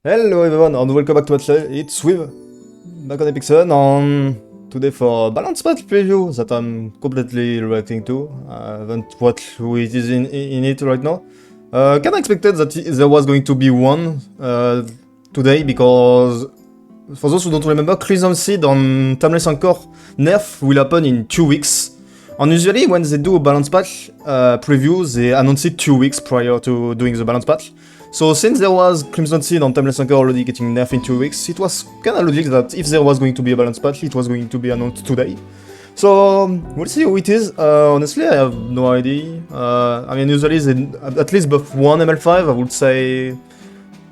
Hello everyone and welcome back to AtywIn. It's with back on AtywIn on today for a balance patch preview that I'm completely reacting to. I haven't watched who it is in it right now. Kinda expected that there was going to be one today because for those who don't remember, Crimson Seed on Timeless Anchor nerf will happen in 2 weeks. And usually when they do a balance patch preview, they announce it 2 weeks prior to doing the balance patch. So since there was Crimson Seed on Timeless Anchor already getting nerfed in 2 weeks, it was kinda logic that if there was going to be a balance patch, it was going to be announced today. So we'll see who it is. Honestly, I have no idea. I mean, usually they at least buff one ML5, I would say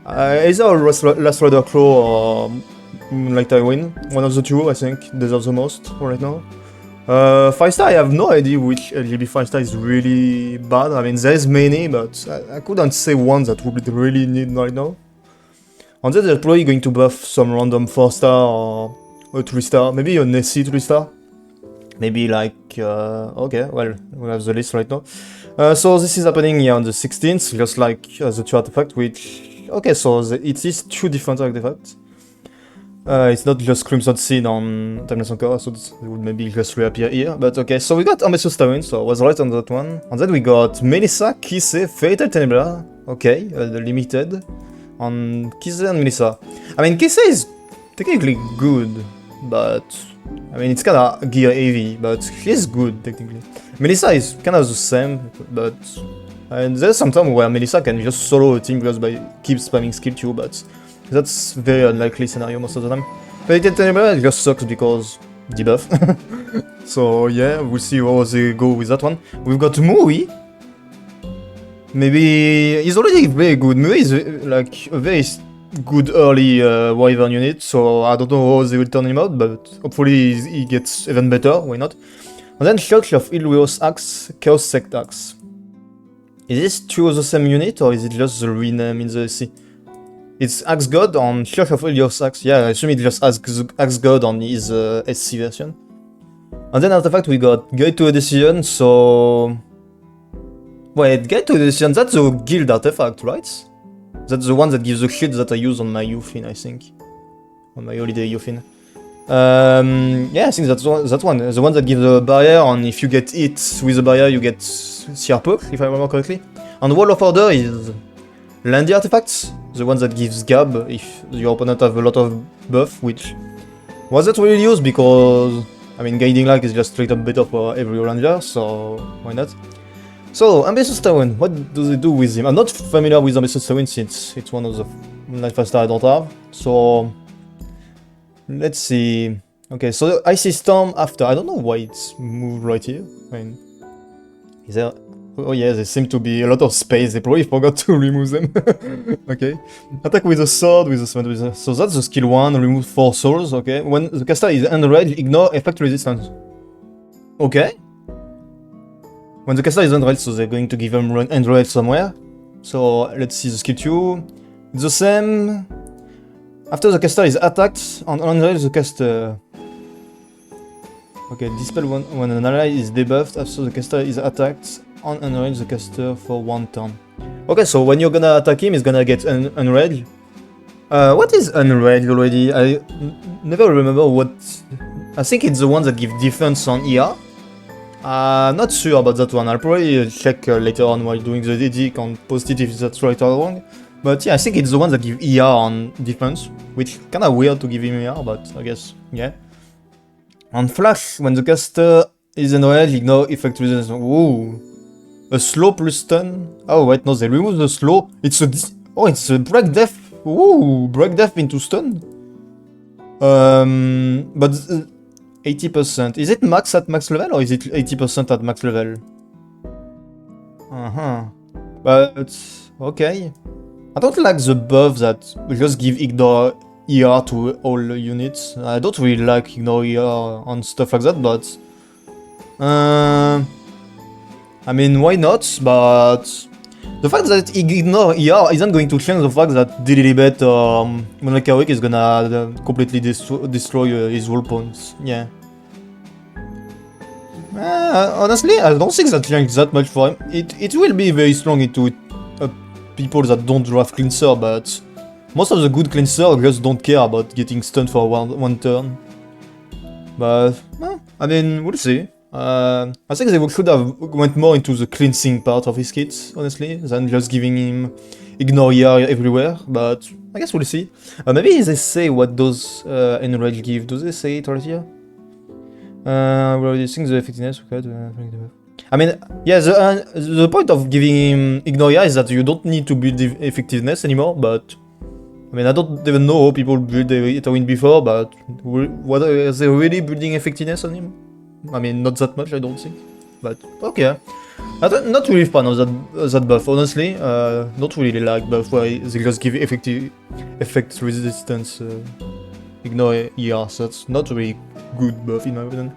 either Last Rider Claw or ATywin. One of the two, I think, deserves the most right now. 5-star, I have no idea which LGB 5-star is really bad. I mean, there's many, but I couldn't say one that would really need right now. And then they're probably going to buff some random 4-star or a 3-star, maybe a Nessie 3-star. Maybe like, okay, well, we have the list right now. So this is happening here on the 16th, just like the 2 artifact, which, okay, so it is 2 different artifacts. It's not just Crimson Seed on Timeless Anchor, so it would maybe just reappear here. But okay, so we got AxeGod, so I was right on that one. And then we got Melissa, Kise, Fatal Tenebra, okay, the limited, on Kise and Melissa. I mean, Kise is technically good, but I mean, it's kinda gear heavy, but she's good technically. Melissa is kinda the same, but and there's some time where Melissa can just solo a team just by keep spamming skill 2, but that's very unlikely scenario most of the time. Fatal Tenebra just sucks because debuff. So yeah, we'll see how they go with that one. We've got Mui. Maybe he's already very good. Mui is like a very good early Wyvern unit, so I don't know how they will turn him out, but hopefully he gets even better, why not? And then Church of Ilio's Axe, Chaos Sect Axe. Is this two of the same unit, or is it just the rename in the SC? It's AxeGod on Church of Ilio's Axe. Yeah, I assume it's just AxeGod on his SC version. And then Artefact we got Guide to a Decision, so... Wait, Guide to a Decision, that's the guild artifact, right? That's the one that gives the shield that I use on my Ftene, I think. On my holiday Ftene. Yeah, I think that's one. The one that gives the barrier, and if you get hit with the barrier, you get CR perk, if I remember correctly. And Wall of Order is Landy Artefacts, the one that gives Gab if your opponent have a lot of buff, which wasn't really used because, I mean, Guiding Light is just straight up better for every ranger, so why not? So, AxeGod, what do they do with him? I'm not familiar with AxeGod since it's one of the 5-star I don't have, so let's see. Okay, so Icy Storm after, I don't know why it's moved right here. I mean, is there... Oh yeah, there seem to be a lot of space, they probably forgot to remove them. Okay. Attack with a sword, with a sword, so that's the skill 1, remove 4 souls, okay. When the caster is enraged, ignore effect resistance. Okay. When the caster is enraged, so they're going to give him enraged somewhere. So let's see the skill 2. It's the same. After the caster is attacked, on enrage the caster. Okay, dispel when an ally is debuffed after the caster is attacked. On enrage the caster for 1 turn. Okay, so when you're gonna attack him, he's gonna get enraged. What is enraged already? I never remember what... I think it's the one that gives defense on ER. I'm not sure about that one. I'll probably check later on while doing the DD and post it if that's right or wrong. But yeah, I think it's the one that gives ER on defense, which kinda weird to give him ER, but I guess, yeah. On Flash, when the caster is enraged, ignore effect resistance. Ooh. A slow plus stun. Oh wait, no, they remove the slow. It's a it's a break death. Ooh, break death into stun. But 80%. Is it max at max level or is it 80% at max level? But okay. I don't like the buff that we just give ignore ER to all units. I don't really like ignore ER on stuff like that, but I mean, why not? But the fact that ignore ER isn't going to change the fact that Dililibet or Monarchic is gonna completely destroy his wall points. Yeah. Honestly, I don't think that changes that much for him. It will be very strong into people that don't draft cleanser, but Most of the good cleanser just don't care about getting stunned for one turn. But, I mean, we'll see. I think they should have went more into the cleansing part of his kit, honestly, than just giving him ignore ER everywhere, but I guess we'll see. Maybe they say what does Enrage give. Do they say it right here? We're reducing the effectiveness. Okay, I mean, yeah, the point of giving him ignore ER is that you don't need to build the effectiveness anymore, but I mean, I don't even know how people build ATywin before, but what are they really building effectiveness on him? I mean, not that much, I don't think. But, okay. I'm not really fan of that buff, honestly. Not really like buff where they just give effect resistance, ignore ER, so that's not a really good buff in my opinion.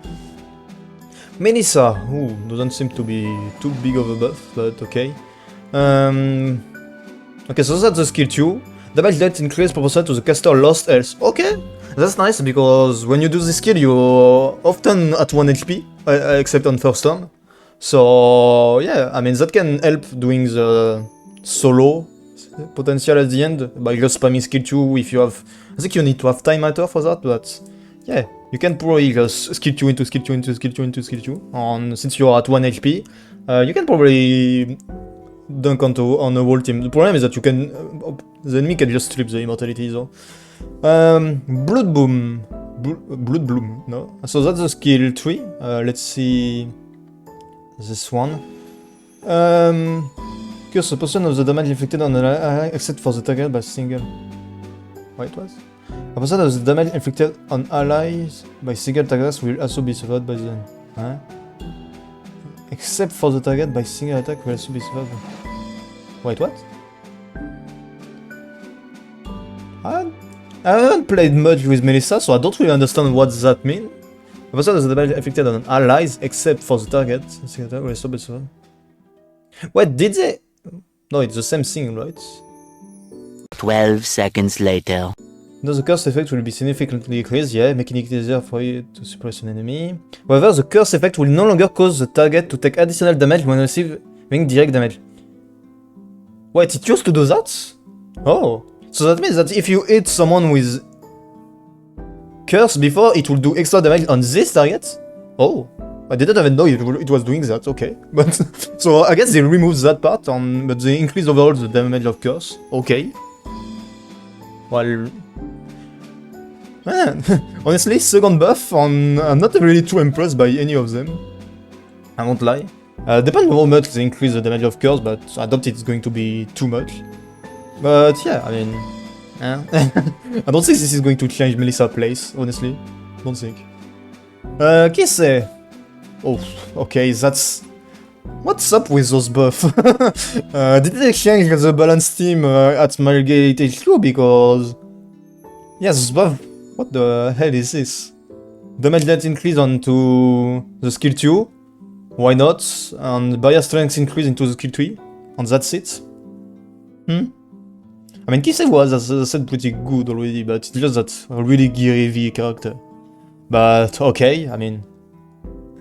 Melissa, ooh, doesn't seem to be too big of a buff, but okay. Okay, so that's the skill 2. Damage dealt increase proportional to the caster lost health. Okay, that's nice because when you do this skill, you're often at 1 HP, except on first turn. So yeah, I mean that can help doing the solo potential at the end by just spamming skill 2 if you have. I think you need to have time matter for that, but yeah, you can probably just skill 2 into skill 2 into skill 2 into skill 2. And since you're at 1 HP, you can probably dunk on a whole team. The problem is that you can the enemy can just slip the immortality though. Blood Bloom, no. So that's the skill 3. Let's see this one. Curse a portion of the damage inflicted on an ally except for the target by single. Wait, what? A portion of the damage inflicted on allies by single targets will also be suffered by them. Huh? Except for the target by single attack will also be suffered by... Wait, what? I haven't played much with Melissa, so I don't really understand what that means. A portion of the damage inflicted on allies except for the target single attack will also be suffered. Wait, did they... No, it's the same thing, right? 12 seconds later. No, the curse effect will be significantly increased, yeah, making it easier for you to suppress an enemy. However, the curse effect will no longer cause the target to take additional damage when receiving direct damage. Wait, it used to do that? Oh. So that means that if you hit someone with curse before, it will do extra damage on this target? Oh. I didn't even know it was doing that, okay. But so I guess they removed that part, but they increased overall the damage of curse. Okay. Well... Man, honestly, second buff, I'm not really too impressed by any of them. I won't lie. Depends on how much they increase the damage of curse, but I doubt it's going to be too much. But yeah, I mean... I don't think this is going to change Melissa's place, honestly. Don't think. Kise! Oh, okay, that's... What's up with those buffs? Did they change the balance team at Margate HQ? Because... Yeah, those buffs... What the hell is this? Damage that increase onto the skill 2. Why not? And barrier strength increase into the skill 3. And that's it. I mean, Kise was, as I said, pretty good already, but it's just that a really gear-heavy character. But okay, I mean...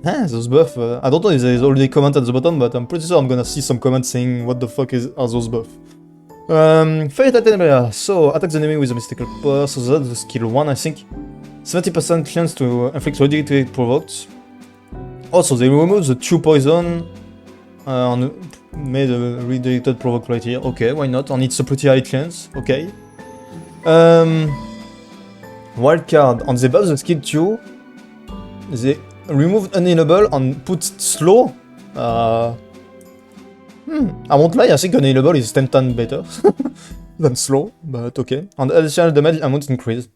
those buffs, I don't know if there is already a comment at the bottom, but I'm pretty sure I'm gonna see some comments saying what the fuck are those buffs. Fate Atenebria. So, attack the enemy with a mystical power, so that's the skill 1, I think. 70% chance to inflict redirected provoked. Also, they removed the 2 poison and made a redirected provoke right here. Okay, why not? And it's a pretty high chance. Okay. Wildcard. On the buff the skill 2, they removed unhealable and put slow. I won't lie, I think unhealable is 10 times better than slow, but okay. And additional damage amount increase.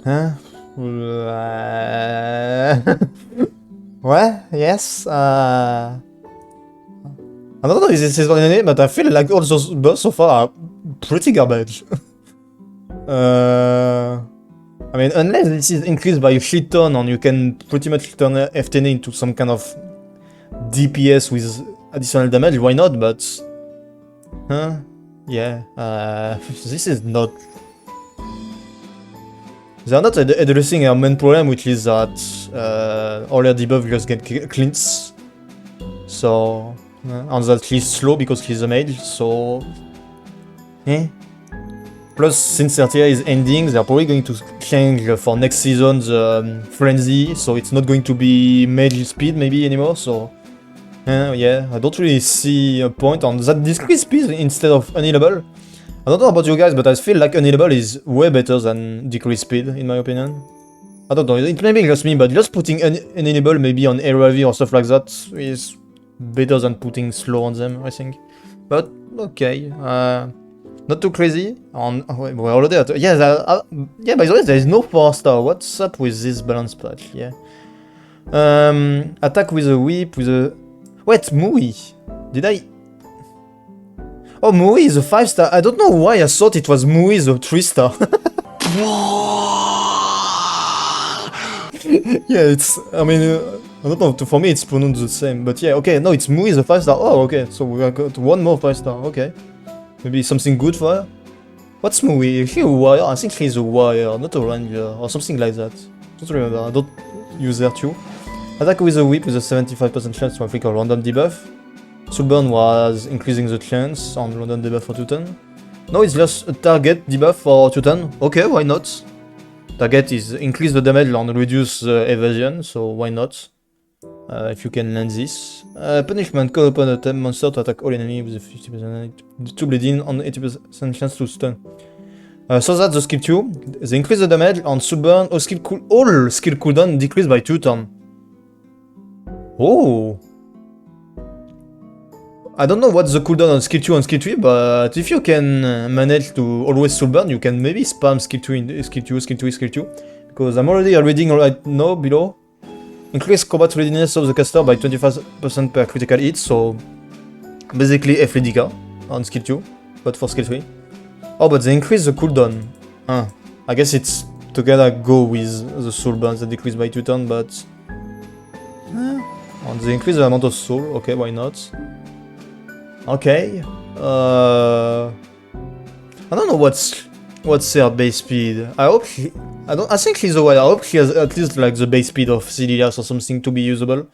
Huh? Well, yes, I don't know if this is what I need, but I feel like all those buffs so far are pretty garbage. I mean, unless this is increased by a shit ton and you can pretty much turn Ftene into some kind of DPS with additional damage, why not? But... Yeah, this is not... They are not addressing our main problem, which is that all their debuff just get cleansed. So... and that he's slow because he's a mage, so... eh. Plus, since 30 is ending, they're probably going to change for next season's Frenzy, so it's not going to be mage speed maybe anymore, so... yeah, I don't really see a point on that decreased speed instead of unhealable. I don't know about you guys, but I feel like unhealable is way better than decreased speed, in my opinion. I don't know, it may be just me, but just putting unhealable maybe on ARV or stuff like that is better than putting slow on them, I think. But, okay, not too crazy. We're already at... Yeah, yeah, by the way, there is no 4-star. What's up with this balance patch? Yeah. Attack with a whip, with a... Wait, Mui. Did I... Oh, Mui is a 5-star. I don't know why I thought it was Mui the 3-star. Yeah, it's... I mean, I don't know, for me it's pronounced the same. But yeah, okay, no, it's Mui the 5-star. Oh, okay, so we got one more 5-star, okay. Maybe something good for her? What's Mui? Is she a warrior? I think she's a warrior, not a ranger, or something like that. Don't remember, I don't use her too. Attack with a whip with a 75% chance to inflict a random debuff. Soulburn was increasing the chance on random debuff for 2 turn. No, it's just a target debuff for 2 turn. Okay, why not? Target is increase the damage and reduce evasion, so why not? If you can land this. Punishment, call upon a monster to attack all enemy with a 50% to bleeding on 80% chance to stun. So that's the skill 2. They increase the damage on Soulburn, all skill cooldown decreased by 2 turns. Oh! I don't know what's the cooldown on skill 2 and skill 3, but if you can manage to always Soulburn, you can maybe spam skill 2 in skill 2, skill 2, skill 2. Because I'm already reading right now below. Increase combat readiness of the caster by 25% per critical hit, so basically FLDK on skill 2, but for skill 3. Oh, but they increase the cooldown. I guess it's together go with the soul burns that decrease by 2 turns, but... and they increase the amount of soul, okay, why not? Okay, I don't know what's her base speed. I hope she... I think she's a warrior. I hope she has at least like the base speed of Cedelias or something to be usable.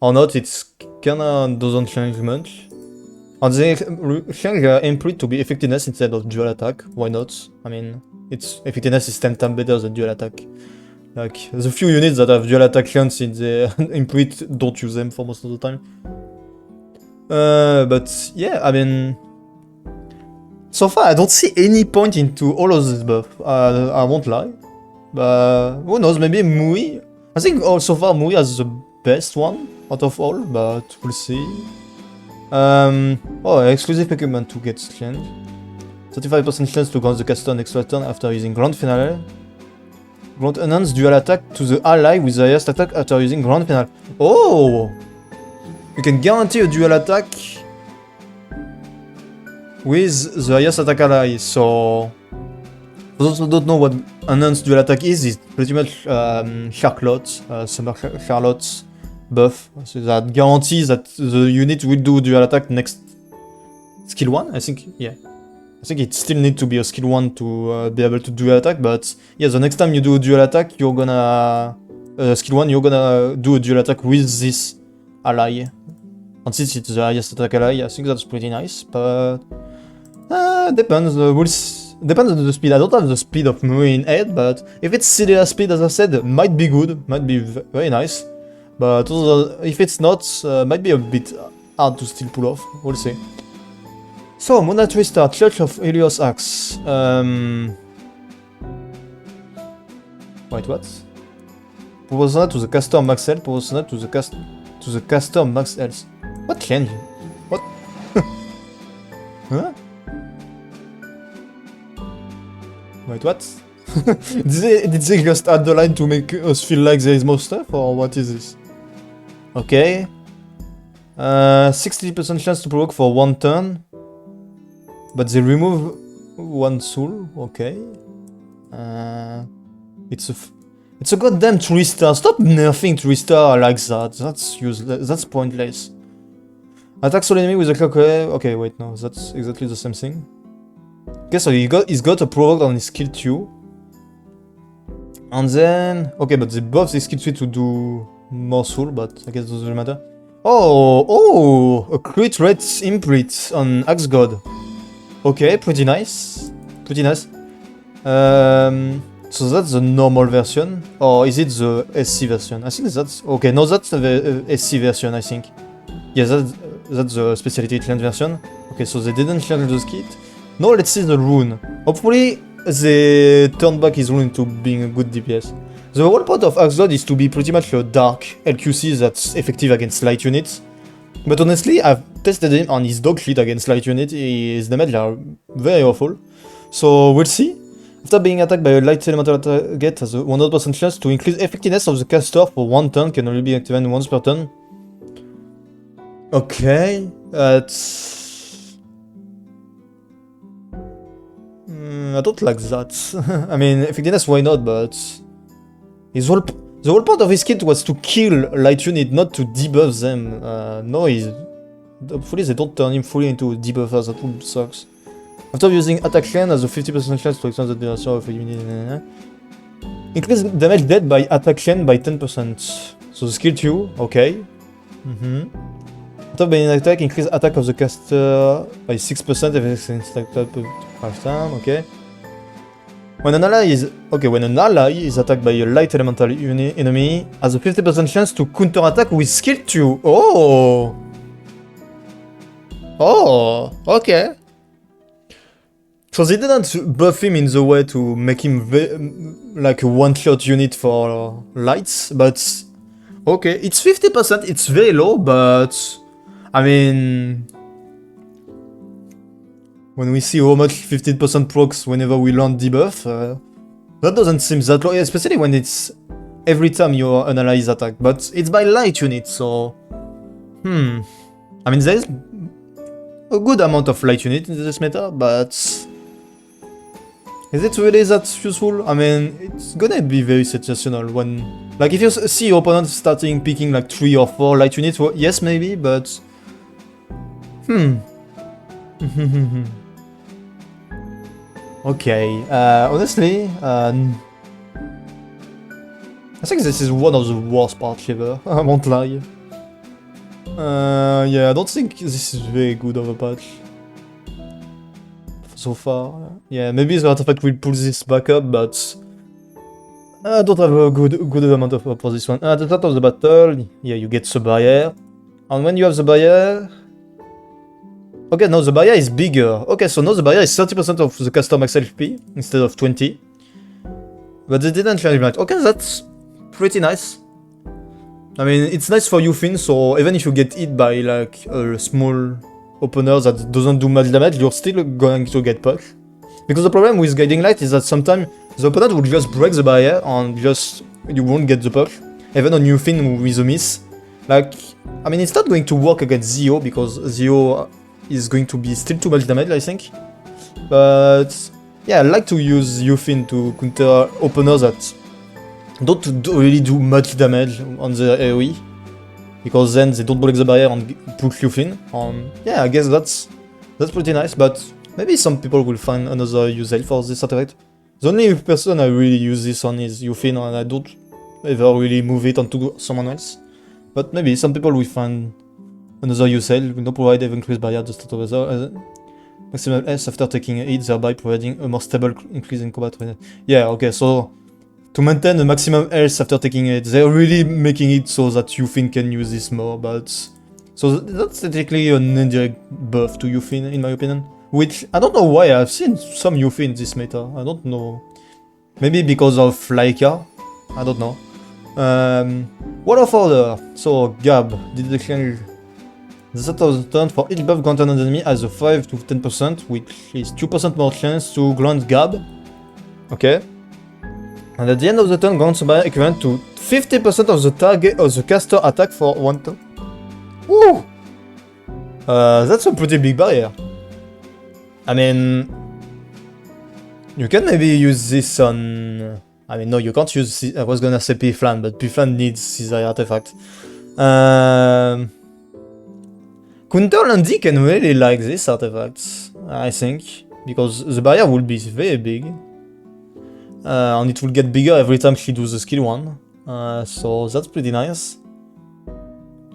Or not, it's kinda doesn't change much. And they change her input to be effectiveness instead of dual attack. Why not? I mean, its effectiveness is 10 times better than dual attack. Like, the few units that have dual attack chance in the input don't use them for most of the time. But yeah, I mean... So far, I don't see any point into all of this buff. I won't lie. But who knows, maybe Mui? I think so far Mui has the best one out of all, but we'll see. Oh, exclusive equipment to get changed. 35% chance to grant the caster next turn after using Grand Finale. Grant enhance dual attack to the ally with the highest attack after using Grand Finale. Oh! You can guarantee a dual attack with the highest attack ally, so... For those who don't know what enhanced dual attack is, it's pretty much Summer Charlotte's buff. So that guarantees that the unit will do dual attack next skill 1, I think, yeah. I think it still needs to be a skill 1 to be able to dual attack, but yeah, the next time you do a dual attack, you're gonna... skill 1, you're gonna do a dual attack with this ally. And since it's the highest attack ally, I think that's pretty nice, but... depends, depends on the speed. I don't have the speed of Mui in head, but if it's Celia speed, as I said, might be good, might be very nice. But if it's not, might be a bit hard to still pull off. We'll see. So, Mona Twister, Church of Helios Axe. Wait, what? Proportional to the caster max health, proportional to the caster max health. What changed? What? Huh? Wait, what? did they just add the line to make us feel like there is more stuff, or what is this? Okay. 60% chance to provoke for 1 turn. But they remove 1 soul, okay. It's a goddamn 3-star. Stop nerfing 3-star like that. That's useless. That's pointless. Attack soul enemy with a clock. Okay, wait, no, that's exactly the same thing. Okay, so he's got a provoke on his skill 2. And then... Okay, but they buff his skill 3 to do more soul, but I guess it doesn't matter. Oh! A crit rate imprint on AxeGod. Okay, pretty nice. Pretty nice. So that's the normal version, or is it the SC version? I think that's okay. No, that's the SC version. I think. Yeah, that's the specialty clan version. Okay, so they didn't change the kit. Now let's see the rune. Hopefully they turn back his rune to being a good DPS. The whole point of AxeGod is to be pretty much a dark LQC that's effective against light units. But honestly, I've tested him on his dog shit against light unit. His damage are very awful. So we'll see. After being attacked by a light elemental target, has a 100% chance to increase effectiveness of the caster for 1 turn, can only be activated once per turn. Okay, that's... I don't like that. I mean, effectiveness, why not, but... The whole point of his kit was to kill light unit, not to debuff them. No, hopefully they don't turn him fully into a debuffer, that would sucks. After using attack clan has a 50% chance to extend the duration of a unit. Increase damage dead by attack clan by 10%. So the skill 2, okay. After being attack, increase attack of the caster by 6% if it's installed 5 times, okay. When an ally is attacked by a light elemental enemy, has a 50% chance to counter attack with skill 2. Oh! Oh, okay. So they didn't buff him in the way to make him like a one-shot unit for lights, but okay, it's 50%, it's very low, but I mean, when we see how much 15% procs whenever we learn debuff, that doesn't seem that low, especially when it's every time your ally is attacked, but it's by light unit, so I mean, there's a good amount of light unit in this meta, but is it really that useful? I mean, it's gonna be very situational when... Like, if you see your opponent starting picking like 3 or 4 light units, well, yes, maybe, but... Okay, honestly, I think this is one of the worst parts ever, I won't lie. Yeah, I don't think this is very good of a patch. So far, yeah, maybe the artifact will pull this back up, but I don't have a good amount of hope for this one. At the start of the battle, yeah, you get the barrier, and when you have the barrier, okay, now the barrier is bigger. Okay, so now the barrier is 30% of the caster max HP instead of 20, but they didn't change that. Okay, that's pretty nice. I mean, it's nice for you, Ftene, so even if you get hit by like a small opener that doesn't do much damage, you're still going to get pucked. Because the problem with Guiding Light is that sometimes the opponent will just break the barrier and just you won't get the puck. Even on Ftene with a miss. Like, I mean, it's not going to work against Zio because Zio is going to be still too much damage, I think. But yeah, I like to use Ftene to counter openers that don't really do much damage on the AoE. Because then they don't break the barrier and push you in. Yeah, I guess that's pretty nice, but maybe some people will find another usage for this artifact. The only person I really use this on is Ftene, and I don't ever really move it onto someone else. But maybe some people will find another usage, no provide increased barrier at the start of the maximum S after taking a hit, thereby providing a more stable increase in combat. Yeah, okay, so to maintain a maximum health after taking it, they're really making it so that Ftene can use this more, but... So that's technically an indirect buff to Ftene, in my opinion. Which, I don't know why, I've seen some Ftene in this meta, I don't know. Maybe because of Laika, I don't know. What of order? So, Gab, did the change the start of the turn for each buff granted on the enemy has a 5 to 10%, which is 2% more chance to grant Gab. Okay. And at the end of the turn, grants a barrier equivalent to 50% of the target of the caster attack for 1 turn. Woo! That's a pretty big barrier. I mean, you can maybe use this on... I mean, no, you can't use... I was gonna say P-Flan, but P-Flan needs Kise artifact. Counter Landy can really like this artifact, I think, because the barrier will be very big. And it will get bigger every time she does the skill 1. So that's pretty nice.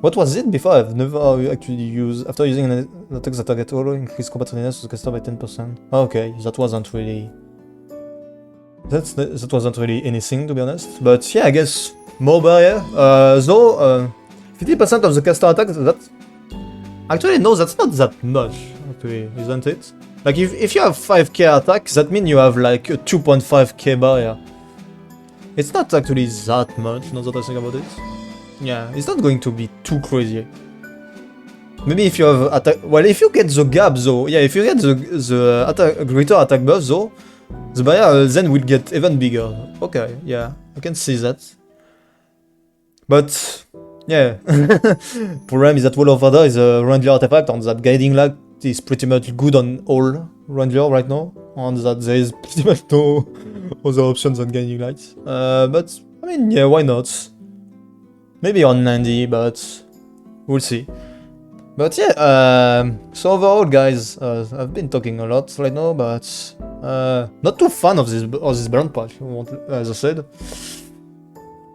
What was it before? I've never actually used. After using an attack that target auto, increase combat readiness to the caster by 10%. Okay, that wasn't really. That wasn't really anything, to be honest. But yeah, I guess more barrier. Though 50% of the caster attack. That actually no, that's not that much. Actually, isn't it? Like if you have 5k attack, that means you have like a 2.5k barrier. It's not actually that much. Now that I think about it. Yeah, it's not going to be too crazy. Maybe if you have attack. Well, if you get the gap though, yeah, if you get the attack, greater attack buff though, the barrier then will get even bigger. Okay, yeah, I can see that. But yeah, problem is that Wall of Order is a Wrangler artifact, and that guiding light is pretty much good on all Wrangler right now, and that there is pretty much no other options than guiding light. But I mean, yeah, why not? Maybe on 90, but we'll see. But yeah, so overall, guys, I've been talking a lot right now, but not too fan of this balance patch. As I said,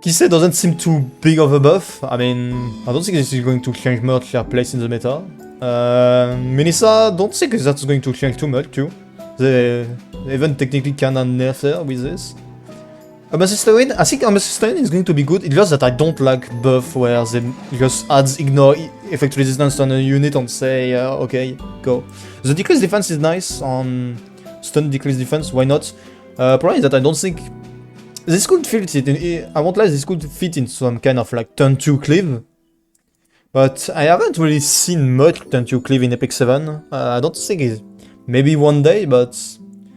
Kise doesn't seem too big of a buff. I mean, I don't think this is going to change much their place in the meta. Melissa, don't think that's going to change too much too. They even technically can nerf her with this. AxeGod, I think AxeGod is going to be good. It's just that I don't like buff where they just adds ignore effect resistance on a unit and say, okay, go. The decreased defense is nice on stun decreased defense, why not? Problem is that I don't think this could fit in. I won't lie, this could fit in some kind of like turn 2 cleave. But I haven't really seen much turn 2 cleave in Epic 7. I don't think it's maybe one day, but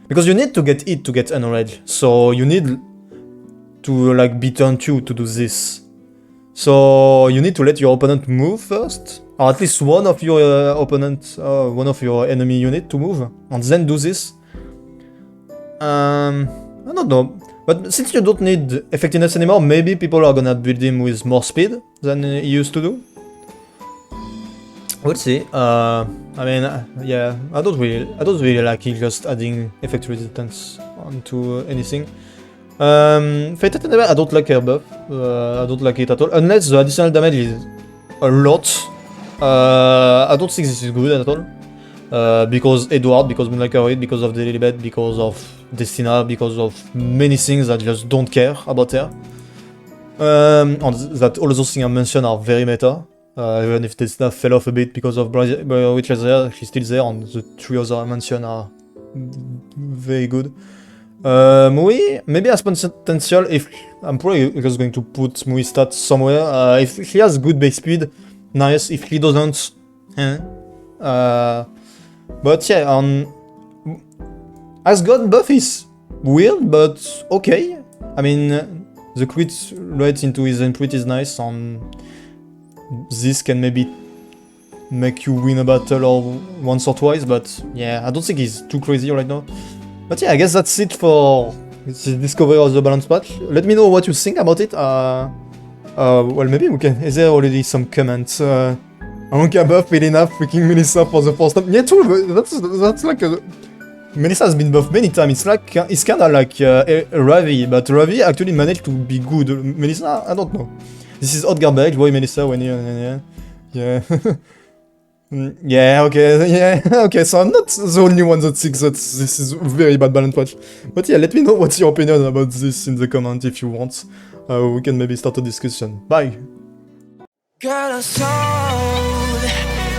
because you need to get it to get enrage, so you need to like be turn 2 to do this. So you need to let your opponent move first, or at least one of your one of your enemy unit to move, and then do this. I don't know, but since you don't need effectiveness anymore, maybe people are gonna build him with more speed than he used to do. We'll see. I mean, yeah, I don't really like it just adding effect resistance onto anything. Fate Attendant, I don't like her buff. I don't like it at all. Unless the additional damage is a lot. I don't think this is good at all. Because Edward, because Moonlight Reed, because of the Lilibet, because of Destina, because of many things that just don't care about her. And that all those things I mentioned are very meta. Even if Destina fell off a bit because of Witch is there, she's still there, and the three other I mentioned are very good. Mui maybe has potential if I'm probably just going to put Mui stats somewhere. If he has good base speed, nice. If he doesn't, but yeah, AxeGod buff is weird, but okay. I mean, the crit rate into his input is nice, and this can maybe make you win a battle or once or twice, but yeah, I don't think he's too crazy right now. But yeah, I guess that's it for the discovery of the balance patch. Let me know what you think about it. Well, maybe we can. Is there already some comments? Arunka buff, ilinav, freaking Melissa for the first time. Yeah, true. That's like a. Melissa has been buffed many times. It's kind of like Ravi, but Ravi actually managed to be good. Melissa, I don't know. This is hot garbage. Why Melissa when you yeah. Yeah, okay, yeah, okay, so I'm not the only one that thinks that this is a very bad balance patch. But yeah, let me know what's your opinion about this in the comment if you want. We can maybe start a discussion. Bye! Girl, I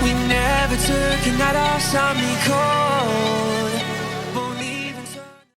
we never took a night off, saw me cold.